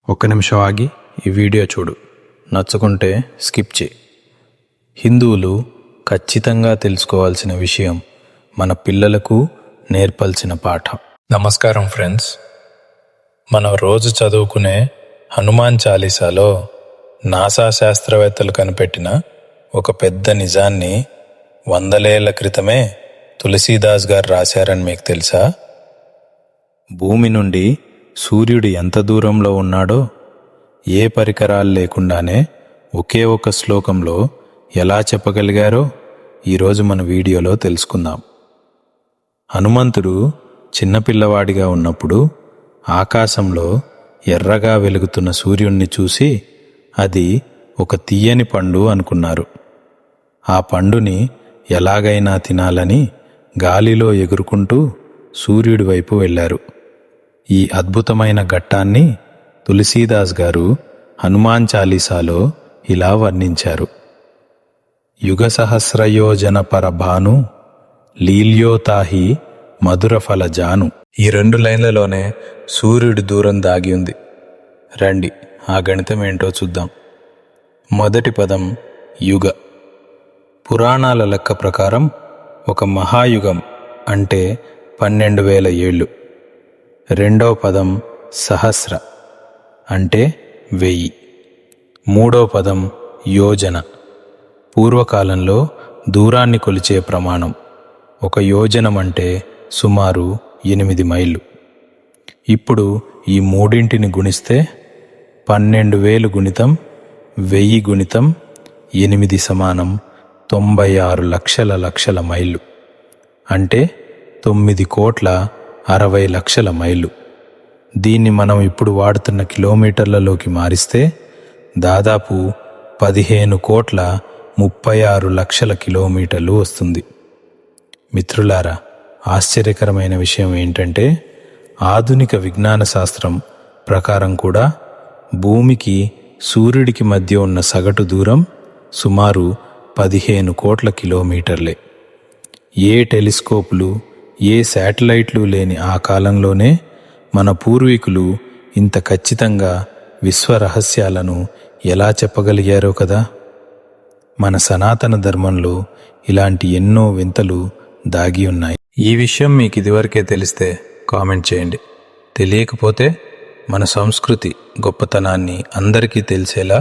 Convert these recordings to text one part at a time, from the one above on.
ఒక్క నిమిషం ఆగి ఈ వీడియో చూడు, నచ్చుకుంటే స్కిప్ చేయి. హిందువులు ఖచ్చితంగా తెలుసుకోవాల్సిన విషయం, మన పిల్లలకు నేర్పాల్సిన పాఠం. నమస్కారం ఫ్రెండ్స్. మనం రోజు చదువుకునే హనుమాన్ చాలీసాలో నాసా శాస్త్రవేత్తలు కనిపెట్టిన ఒక పెద్ద నిజాన్ని వందలేళ్ల క్రితమే తులసీదాస్ గారు రాశారని మీకు తెలుసా? భూమి నుండి సూర్యుడు ఎంత దూరంలో ఉన్నాడో ఏ పరికరాలు లేకుండానే ఒకే ఒక శ్లోకంలో ఎలా చెప్పగలిగారో ఈరోజు మన వీడియోలో తెలుసుకుందాం. హనుమంతుడు చిన్నపిల్లవాడిగా ఉన్నప్పుడు ఆకాశంలో ఎర్రగా వెలుగుతున్న సూర్యుణ్ణి చూసి అది ఒక తీయని పండు అనుకున్నారు. ఆ పండుని ఎలాగైనా తినాలని గాలిలో ఎగురుకుంటూ సూర్యుడి వైపు వెళ్ళారు. ఈ అద్భుతమైన ఘట్టాన్ని తులసీదాస్ గారు హనుమాన్ చాలీసాలో ఇలా వర్ణించారు. యుగ సహస్రయోజన పరభాను లీల్యోతాహి మధుర ఫల జాను. ఈ 2 లైన్లలోనే సూర్యుడి దూరం దాగి ఉంది. రండి ఆ గణితం ఏంటో చూద్దాం. మొదటి పదం యుగ. పురాణాల లెక్క ప్రకారం ఒక మహాయుగం అంటే 12,000 ఏళ్ళు. రెండో పదం సహస్ర అంటే 1000. మూడో పదం యోజన. పూర్వకాలంలో దూరాన్ని కొలిచే ప్రమాణం. ఒక యోజనం అంటే సుమారు 8 మైళ్ళు. ఇప్పుడు ఈ మూడింటిని గుణిస్తే 12,000 గుణితం 1000 గుణితం 8 సమానం 96 లక్షల మైళ్ళు, అంటే 9,60,00,000 మైళ్ళు. దీన్ని మనం ఇప్పుడు వాడుతున్న కిలోమీటర్లలోకి మారిస్తే దాదాపు 15,36,00,000 కిలోమీటర్లు వస్తుంది. మిత్రులారా, ఆశ్చర్యకరమైన విషయం ఏంటంటే ఆధునిక విజ్ఞాన శాస్త్రం ప్రకారం కూడా భూమికి సూర్యుడికి మధ్య ఉన్న సగటు దూరం సుమారు 15 కోట్ల కిలోమీటర్లే. ఏ టెలిస్కోపులు, ఏ శాటిలైట్లు లేని ఆ కాలంలోనే మన పూర్వీకులు ఇంత ఖచ్చితంగా విశ్వ రహస్యాలను ఎలా చెప్పగలిగారో కదా. మన సనాతన ధర్మంలో ఇలాంటి ఎన్నో వింతలు దాగి ఉన్నాయి. ఈ విషయం మీకు ఇదివరకే తెలిస్తే కామెంట్ చేయండి. తెలియకపోతే మన సంస్కృతి గొప్పతనాన్ని అందరికీ తెలిసేలా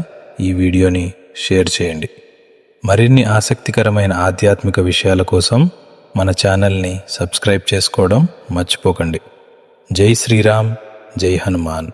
ఈ వీడియోని షేర్ చేయండి. మరిన్ని ఆసక్తికరమైన ఆధ్యాత్మిక విషయాల కోసం మన ఛానల్ని సబ్స్క్రైబ్ చేసుకోవడం మర్చిపోకండి. జై శ్రీరామ్, జై హనుమాన్.